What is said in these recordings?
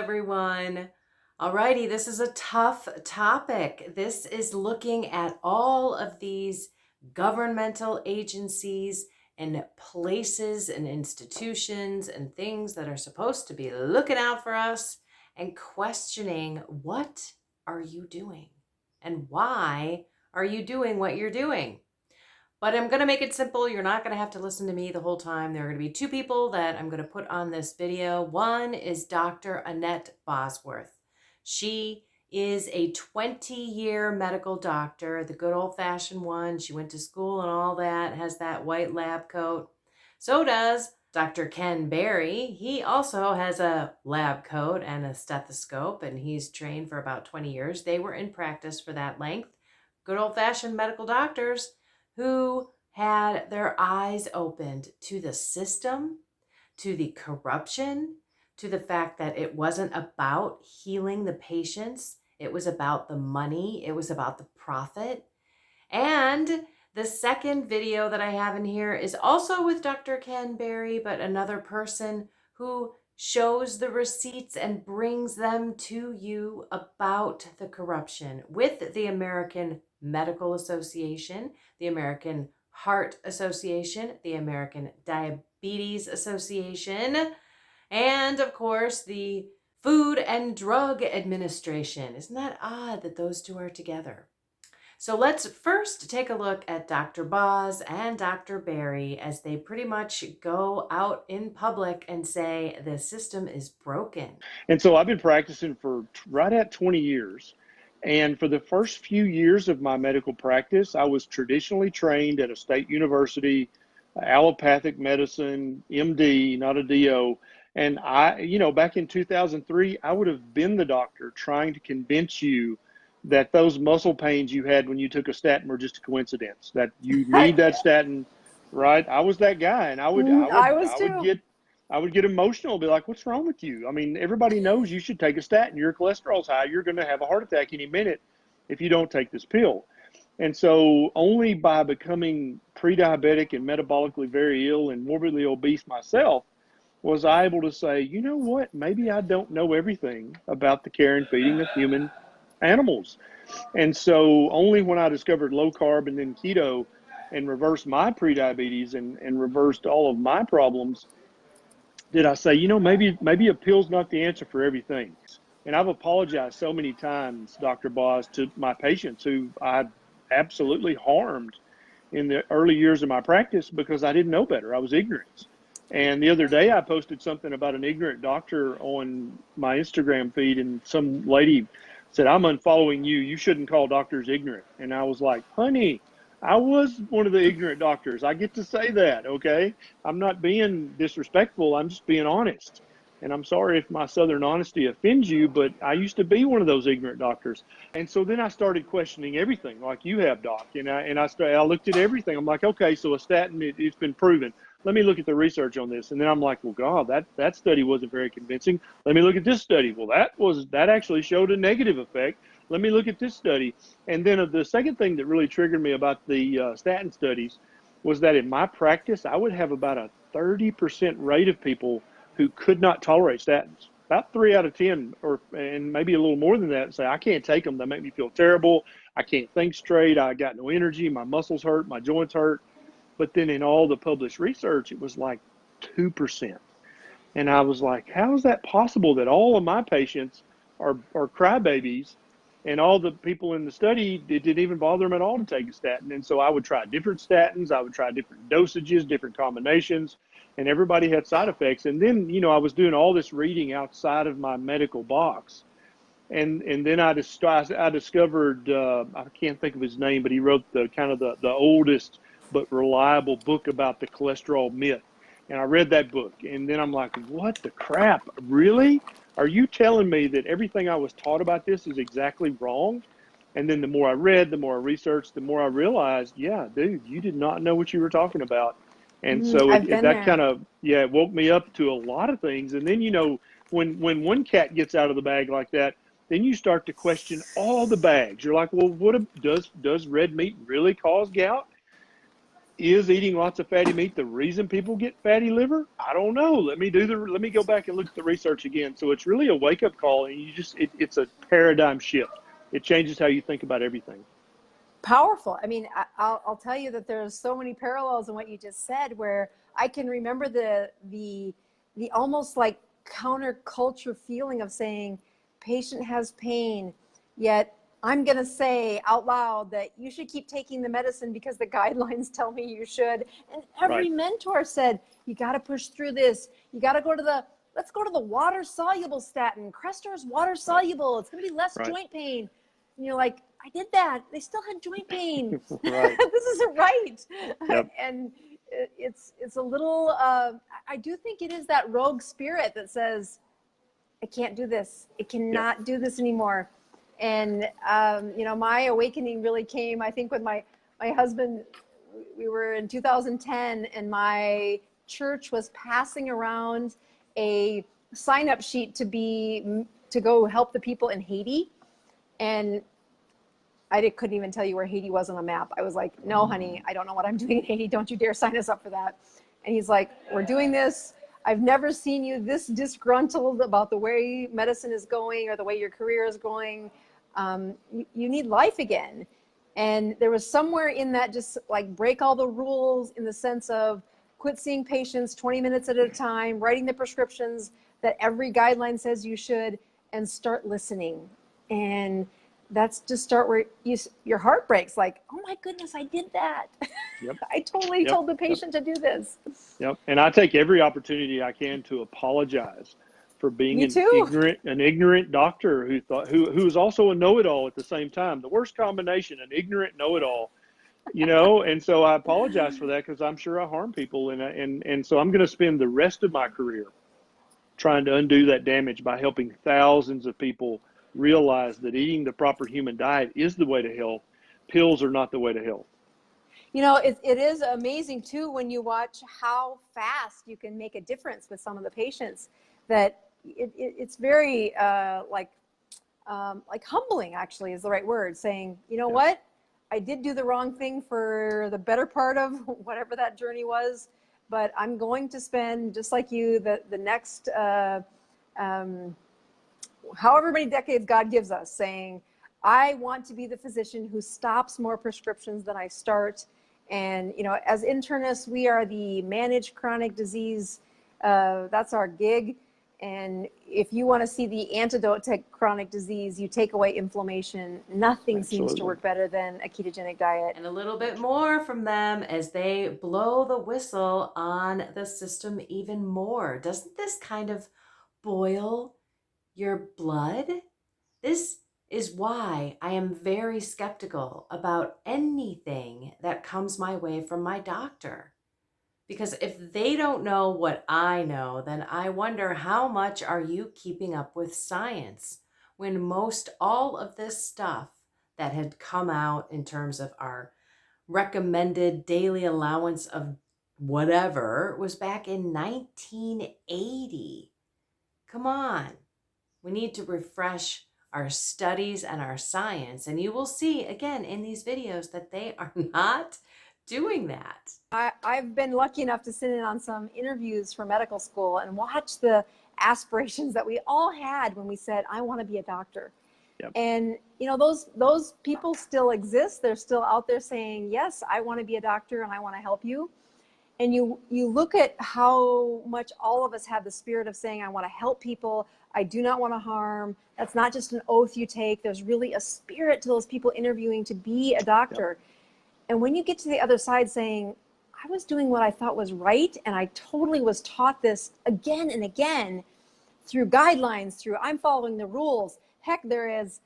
everyone. Alrighty, this is a tough topic. This is looking at all of these governmental agencies and places and institutions and things that are supposed to be looking out for us and questioning, what are you doing? And why are you doing what you're doing? But I'm going to make it simple. You're not going to have to listen to me the whole time. There are going to be two people that I'm going to put on this video. One is Dr. Annette Bosworth. She is a 20-year medical doctor, the good old-fashioned one. She went to school and all that, has that white lab coat. So does Dr. Ken Berry. He also has a lab coat and a stethoscope, and he's trained for about 20 years. They were in practice for that length. Good old-fashioned medical doctors who had their eyes opened to the system, to the corruption, to the fact that it wasn't about healing the patients. It was about the money. It was about the profit. And the second video that I have in here is also with Dr. Ken Berry, but another person who shows the receipts and brings them to you about the corruption with the American Medical Association, the American Heart Association, the American Diabetes Association, and of course the Food and Drug Administration. Isn't that odd that those two are together? So let's first take a look at Dr. Boz and Dr. Berry as they pretty much go out in public and say the system is broken. And so I've been practicing for right at 20 years. And for the first few years of my medical practice, I was traditionally trained at a state university, allopathic medicine, MD, not a DO. And back in 2003, I would have been the doctor trying to convince you that those muscle pains you had when you took a statin were just a coincidence, that you need that statin, right? I was that guy, and I would get emotional, be like, what's wrong with you? I mean, everybody knows you should take a statin. Your cholesterol's high. You're going to have a heart attack any minute if you don't take this pill. And so only by becoming pre-diabetic and metabolically very ill and morbidly obese myself was I able to say, you know what, maybe I don't know everything about the care and feeding of human animals. And so only when I discovered low carb and then keto and reversed my prediabetes and reversed all of my problems did I say, maybe a pill's not the answer for everything. And I've apologized so many times, Dr. Boz, to my patients who I absolutely harmed in the early years of my practice because I didn't know better. I was ignorant. And the other day I posted something about an ignorant doctor on my Instagram feed, and some lady said, I'm unfollowing you. You shouldn't call doctors ignorant. And I was like, honey, I was one of the ignorant doctors. I get to say that, okay? I'm not being disrespectful. I'm just being honest. And I'm sorry if my Southern honesty offends you, but I used to be one of those ignorant doctors. And so then I started questioning everything like you have, Doc. And I looked at everything. I'm like, okay, so a statin, it's been proven. Let me look at the research on this. And then I'm like, well, God, that study wasn't very convincing. Let me look at this study. Well, that actually showed a negative effect. Let me look at this study. And then the second thing that really triggered me about the statin studies was that in my practice, I would have about a 30% rate of people who could not tolerate statins. About 3 out of 10, and maybe a little more than that, say, I can't take them. They make me feel terrible. I can't think straight. I got no energy. My muscles hurt. My joints hurt. But then in all the published research, it was like 2%. And I was like, how is that possible that all of my patients are crybabies, and all the people in the study, it didn't even bother them at all to take a statin? And so I would try different statins. I would try different dosages, different combinations, and everybody had side effects. And then, I was doing all this reading outside of my medical box. And then I discovered, I can't think of his name, but he wrote the oldest but reliable book about the cholesterol myth. And I read that book, and then I'm like, what the crap? Really? Are you telling me that everything I was taught about this is exactly wrong? And then the more I read, the more I researched, the more I realized, yeah, dude, you did not know what you were talking about. And so that kind of, it woke me up to a lot of things. And then, when one cat gets out of the bag like that, then you start to question all the bags. You're like, well, does red meat really cause gout? is eating lots of fatty meat the reason people get fatty liver? I don't know. Let me go back and look at the research again. So it's really a wake up call, and it's a paradigm shift. It changes how you think about everything. Powerful. I mean, I'll tell you that there's so many parallels in what you just said, where I can remember the almost like counterculture feeling of saying patient has pain, yet I'm going to say out loud that you should keep taking the medicine because the guidelines tell me you should. And every Right. mentor said, you got to push through this. You got to let's go to the water soluble statin. Crestor's water Right. soluble. It's going to be less Right. joint pain. And you're like, I did that. They still had joint pain. Right. This isn't right. Yep. And it's a little, I do think it is that rogue spirit that says, I can't do this. I Yep. cannot do this anymore. And, my awakening really came, I think, when my husband, we were in 2010, and my church was passing around a sign-up sheet to go help the people in Haiti. And couldn't even tell you where Haiti was on a map. I was like, no, honey, I don't know what I'm doing in Haiti. Don't you dare sign us up for that. And he's like, we're doing this. I've never seen you this disgruntled about the way medicine is going or the way your career is going. You need life again. And there was somewhere in that, just like, break all the rules, in the sense of quit seeing patients 20 minutes at a time, writing the prescriptions that every guideline says you should, and start listening. And that's just start where your heart breaks, like, oh my goodness, I did that. Yep. I totally Yep. told the Yep. patient to do this. Yep. And I take every opportunity I can to apologize for being Me too. an ignorant doctor who's also a know-it-all at the same time. The worst combination, an ignorant know-it-all, And so I apologize for that, because I'm sure I harm people, and so I'm going to spend the rest of my career trying to undo that damage by helping thousands of people realize that eating the proper human diet is the way to health. Pills are not the way to health. It is amazing too when you watch how fast you can make a difference with some of the patients. That it's very like humbling, actually, is the right word. Saying, you know Yeah. what, I did do the wrong thing for the better part of whatever that journey was, but I'm going to spend, just like you, the next however many decades God gives us, saying, I want to be the physician who stops more prescriptions than I start. And, as internists, we are the managed chronic disease. That's our gig. And if you want to see the antidote to chronic disease, you take away inflammation. Nothing seems to Absolutely. work better than a ketogenic diet. And a little bit more from them as they blow the whistle on the system even more. Doesn't this kind of boil your blood? This is why I am very skeptical about anything that comes my way from my doctor. Because if they don't know what I know, then I wonder, how much are you keeping up with science when most all of this stuff that had come out in terms of our recommended daily allowance of whatever was back in 1980? Come on. We need to refresh our studies and our science. And you will see again in these videos that they are not doing that. I've been lucky enough to sit in on some interviews for medical school and watch the aspirations that we all had when we said, I want to be a doctor. Yep. And those people still exist. They're still out there saying, yes, I want to be a doctor and I want to help you. And you look at how much all of us have the spirit of saying, I want to help people. I do not want to harm. That's not just an oath you take. There's really a spirit to those people interviewing to be a doctor. Yep. And when you get to the other side saying, I was doing what I thought was right, and I totally was taught this again and again through guidelines, through I'm following the rules. Heck, there is,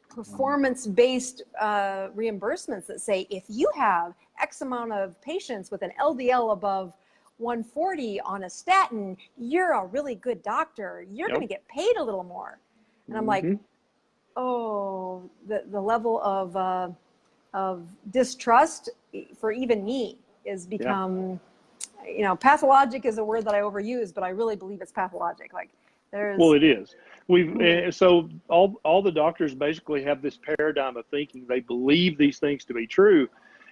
performance-based reimbursements that say, if you have X amount of patients with an LDL above 140 on a statin, you're a really good doctor. You're going to get paid a little more. And I'm like, oh, the level of distrust for even me is become, pathologic is a word that I overuse, but I really believe it's pathologic. Like, well, it is. So all the doctors basically have this paradigm of thinking. They believe these things to be true,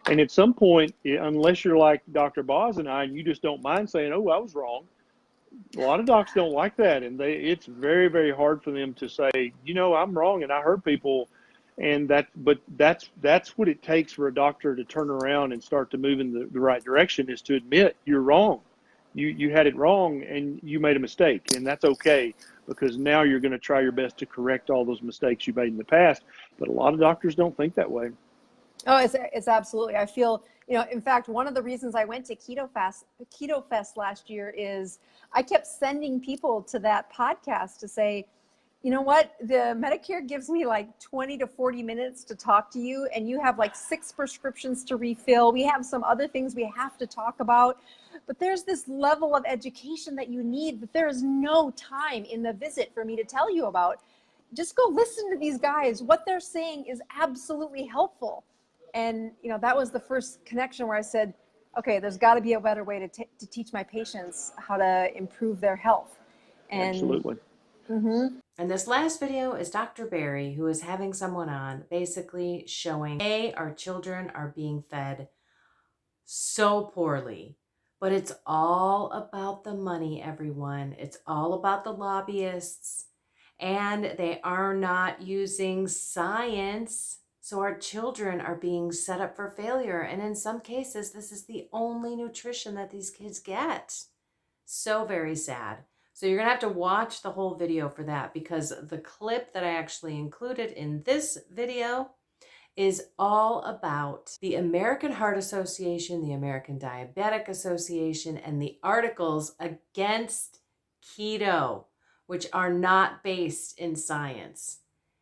And at some point, unless you're like Dr. Boz and I, and you just don't mind saying, "Oh, I was wrong," a lot of docs don't like that, and it's very, very hard for them to say, I'm wrong and I hurt people, and that's what it takes for a doctor to turn around and start to move in the right direction, is to admit you're wrong. You had it wrong and you made a mistake, and that's okay, because now you're going to try your best to correct all those mistakes you made in the past. But a lot of doctors don't think that way. Oh, it's absolutely. I feel, in fact, one of the reasons I went to Keto Fest last year is I kept sending people to that podcast to say, you know what, the Medicare gives me like 20 to 40 minutes to talk to you, and you have like 6 prescriptions to refill. We have some other things we have to talk about, but there's this level of education that you need that there is no time in the visit for me to tell you about. Just go listen to these guys. What they're saying is absolutely helpful. And, that was the first connection where I said, okay, there's got to be a better way to teach my patients how to improve their health. And Absolutely. Mm-hmm. And this last video is Dr. Barry, who is having someone on, basically showing, our children are being fed so poorly. But it's all about the money, everyone. It's all about the lobbyists. And they are not using science. So our children are being set up for failure. And in some cases, this is the only nutrition that these kids get. So very sad. So you're going to have to watch the whole video for that, because the clip that I actually included in this video is all about the American Heart Association, the American Diabetic Association, and the articles against keto, which are not based in science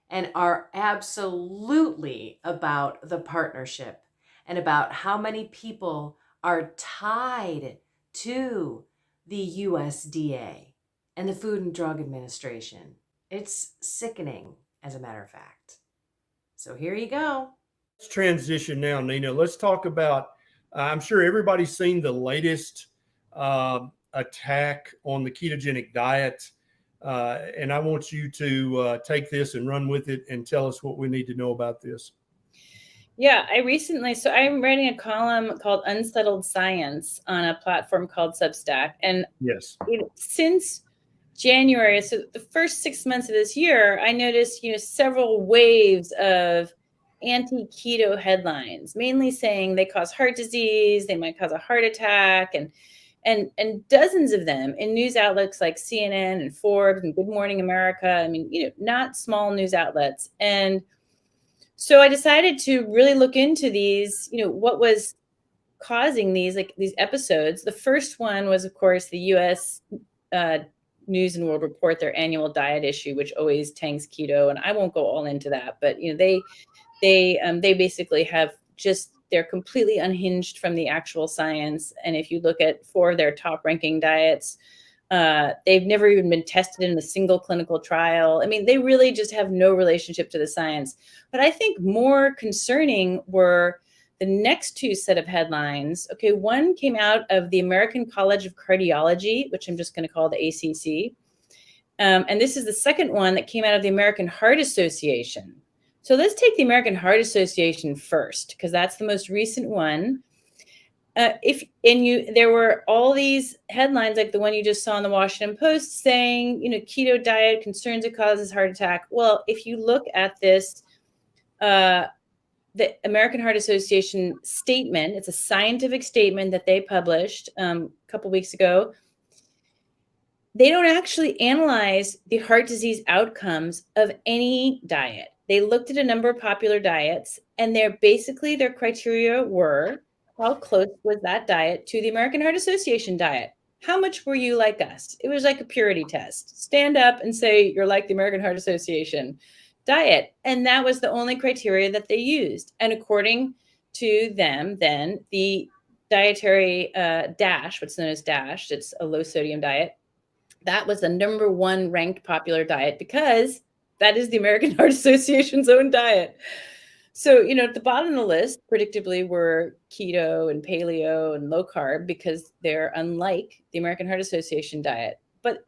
and are absolutely about the partnership and about how many people are tied to the USDA and the Food and Drug Administration. It's sickening, as a matter of fact. So here you go. Let's transition now, Nina. Let's talk about, I'm sure everybody's seen the latest attack on the ketogenic diet. And I want you to take this and run with it and tell us what we need to know about this. Yeah, so I'm writing a column called Unsettled Science on a platform called Substack. And yes, since January, so the first 6 months of this year, I noticed, several waves of anti-keto headlines, mainly saying they cause heart disease, they might cause a heart attack, and dozens of them in news outlets like CNN and Forbes and Good Morning America. I mean, not small news outlets. And so I decided to really look into these, what was causing these episodes. The first one was, of course, the U.S. News and World Report, their annual diet issue, which always tanks keto. And I won't go all into that, but they basically have they're completely unhinged from the actual science. And if you look at 4 of their top ranking diets, they've never even been tested in a single clinical trial. I mean, they really just have no relationship to the science. But I think more concerning were the next 2 set of headlines. Okay, one came out of the American College of Cardiology, which I'm just going to call the ACC. And this is the second one that came out of the American Heart Association. So let's take the American Heart Association first, because that's the most recent one. There were all these headlines like the one you just saw in the Washington Post saying, keto diet concerns it causes heart attack. Well, if you look at this, the American Heart Association statement, it's a scientific statement that they published a couple weeks ago. They don't actually analyze the heart disease outcomes of any diet. They looked at a number of popular diets, and their criteria were, how close was that diet to the American Heart Association diet? How much were you like us? It was like a purity test. Stand up and say you're like the American Heart Association diet. And that was the only criteria that they used. And according to them, then the dietary DASH, what's known as DASH, it's a low sodium diet, that was the number 1 ranked popular diet, because that is the American Heart Association's own diet. So, at the bottom of the list, predictably, were keto and paleo and low carb, because they're unlike the American Heart Association diet. But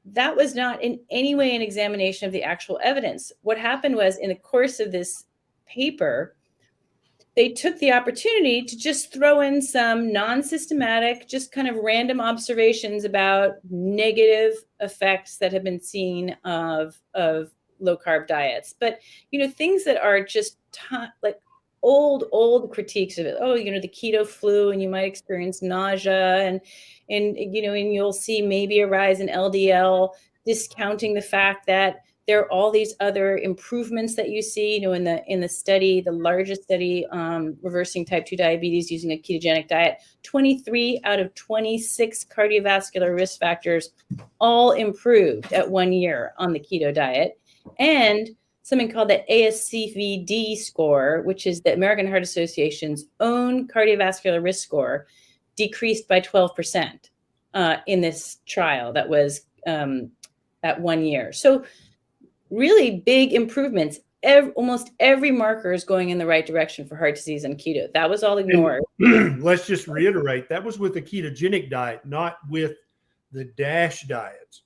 that was not in any way an examination of the actual evidence. What happened was, in the course of this paper, they took the opportunity to just throw in some non-systematic, just kind of random observations about negative effects that have been seen of low carb diets. But things that are just like old critiques of it. Oh, the keto flu, and you might experience nausea, and you'll see maybe a rise in LDL, discounting the fact that there are all these other improvements that you see, in the study, the largest study, reversing type 2 diabetes using a ketogenic diet. 23 out of 26 cardiovascular risk factors all improved at 1 year on the keto diet. And something called the ASCVD score, which is the American Heart Association's own cardiovascular risk score, decreased by 12% in this trial that was at 1 year. So really big improvements. Almost every marker is going in the right direction for heart disease and keto. That was all ignored. And let's just reiterate, that was with the ketogenic diet, not with the DASH diet.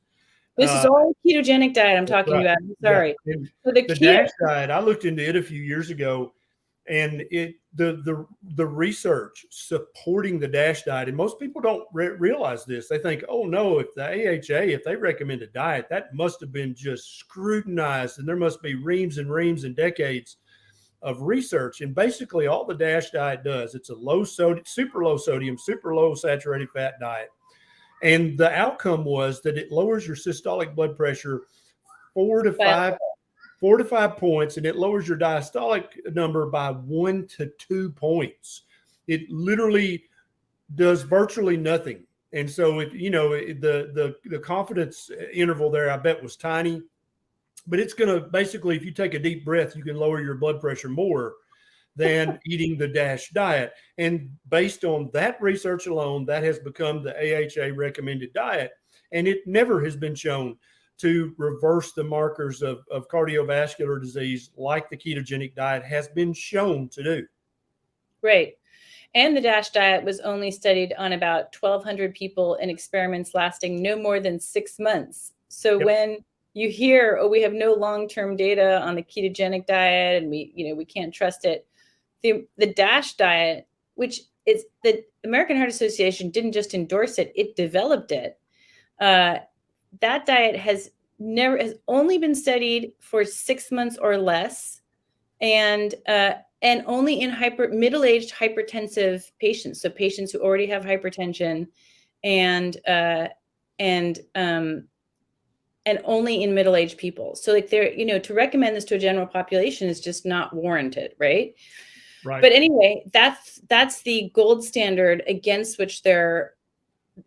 This is all ketogenic diet I'm talking about. I'm sorry. Yeah. So the DASH diet, I looked into it a few years ago, and the research supporting the DASH diet, and most people don't realize this. They think, oh no, if the AHA, if they recommend a diet, that must have been just scrutinized, and there must be reams and reams and decades of research. And basically all the DASH diet does, it's a low sodium, super low sodium, super low saturated fat diet. And the outcome was that it lowers your systolic blood pressure 4 to 5 points, and it lowers your diastolic number by 1 to 2 points. It literally does virtually nothing. And so the confidence interval there, I bet, was tiny. But it's going to basically, if you take a deep breath, you can lower your blood pressure more than eating the DASH diet. And based on that research alone, that has become the AHA recommended diet. And it never has been shown to reverse the markers of cardiovascular disease like the ketogenic diet has been shown to do. Right. And the DASH diet was only studied on about 1,200 people in experiments lasting no more than 6 months. So when you hear, oh, we have no long-term data on the ketogenic diet and we can't trust it, the DASH diet, which is the American Heart Association didn't just endorse it, it developed it. That diet has only been studied for 6 months or less, and only in middle-aged hypertensive patients, so patients who already have hypertension, and only in middle-aged people. So to recommend this to a general population is just not warranted, right? Right. But anyway, that's the gold standard against which they're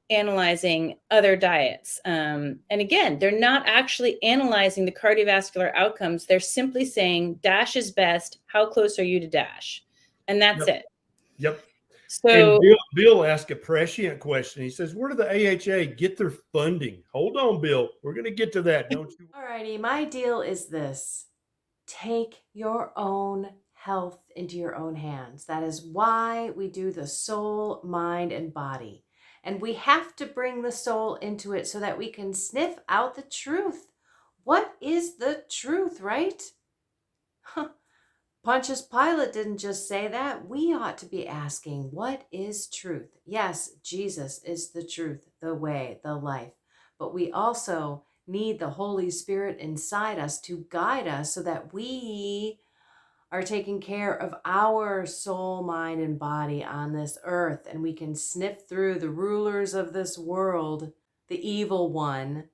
analyzing other diets. And again, they're not actually analyzing the cardiovascular outcomes. They're simply saying DASH is best. How close are you to DASH? And that's it. Yep. So and Bill asked a prescient question. He says, where do the AHA get their funding? Hold on, Bill. We're going to get to that, don't you? All righty. My deal is this. Take your own health into your own hands. That is why we do the soul, mind, and body. And we have to bring the soul into it so that we can sniff out the truth. What is the truth, right? Pontius Pilate didn't just say that. We ought to be asking, what is truth? Yes, Jesus is the truth, the way, the life. But we also need the Holy Spirit inside us to guide us so that we are taking care of our soul, mind, and body on this earth. And we can sniff through the rulers of this world, the evil one,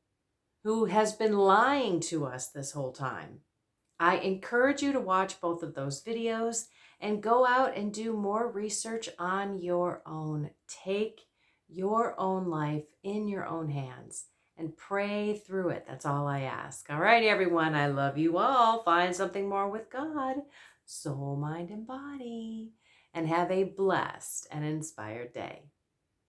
who has been lying to us this whole time. I encourage you to watch both of those videos and go out and do more research on your own. Take your own life in your own hands and pray through it. That's all I ask. All right, everyone. I love you all. Find something more with God, soul, mind, and body, and have a blessed and inspired day.